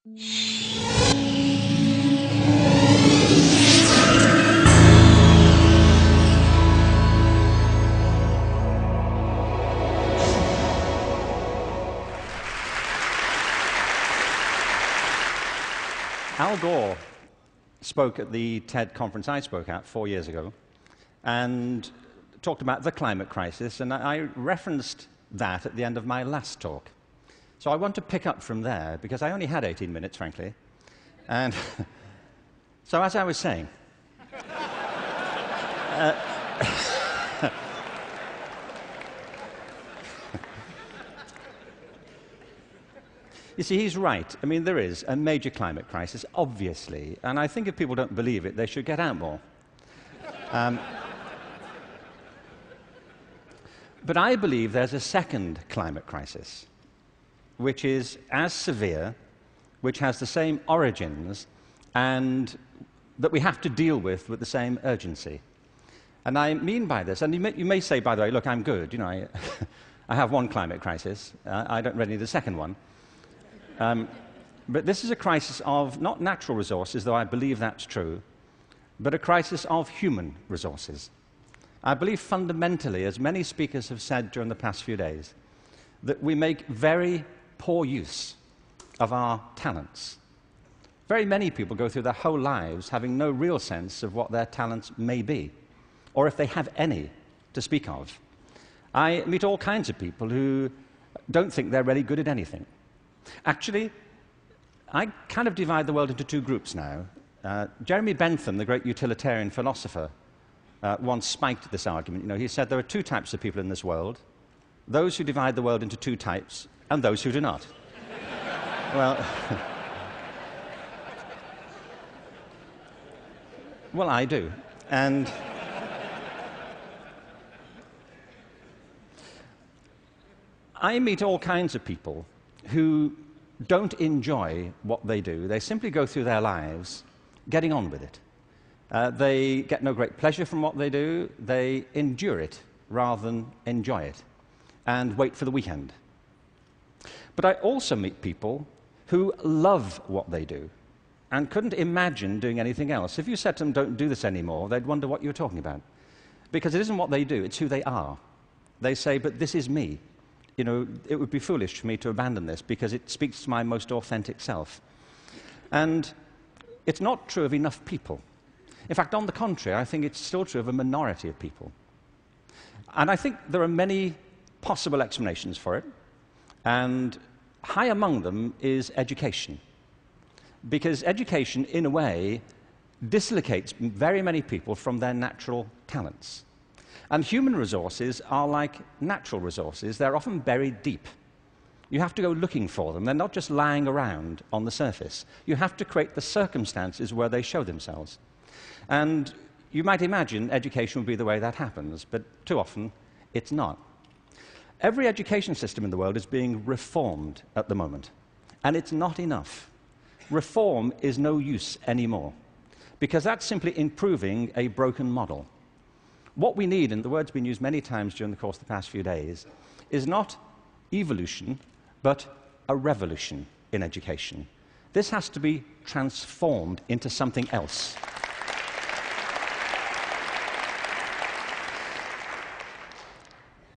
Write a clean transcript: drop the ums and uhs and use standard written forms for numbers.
Al Gore spoke at the TED conference I spoke at 4 years ago and talked about the climate crisis, and I referenced that at the end of my last talk. So I want to pick up from there, because I only had 18 minutes, frankly. And so as I was saying, you see, he's right. I mean, there is a major climate crisis, obviously, and I think if people don't believe it, they should get out more. But I believe there's a second climate crisis, which is as severe, which has the same origins, and that we have to deal with the same urgency. And I mean by this, and you may say, by the way, look, I'm good. You know, I have one climate crisis. I don't really need a second one. But this is a crisis of not natural resources, though I believe that's true, but a crisis of human resources. I believe fundamentally, as many speakers have said during the past few days, that we make very poor use of our talents. Very many people go through their whole lives having no real sense of what their talents may be, or if they have any to speak of. I meet all kinds of people who don't think they're really good at anything. Actually, I kind of divide the world into two groups now. Jeremy Bentham, the great utilitarian philosopher, once spiked this argument. You know, he said there are two types of people in this world: those who divide the world into two types, and those who do not. Well, well, I do. And I meet all kinds of people who don't enjoy what they do. They simply go through their lives getting on with it. They get no great pleasure from what they do. They endure it rather than enjoy it and wait for the weekend. But I also meet people who love what they do and couldn't imagine doing anything else. If you said to them, don't do this anymore, they'd wonder what you were talking about. Because it isn't what they do, it's who they are. They say, but this is me. You know, it would be foolish for me to abandon this because it speaks to my most authentic self. And it's not true of enough people. In fact, on the contrary, I think it's still true of a minority of people. And I think there are many possible explanations for it. And high among them is education. Because education, in a way, dislocates very many people from their natural talents. And human resources are like natural resources. They're often buried deep. You have to go looking for them. They're not just lying around on the surface. You have to create the circumstances where they show themselves. And you might imagine education would be the way that happens, but too often it's not. Every education system in the world is being reformed at the moment, and it's not enough. Reform is no use anymore, because that's simply improving a broken model. What we need, and the word's been used many times during the course of the past few days, is not evolution, but a revolution in education. This has to be transformed into something else.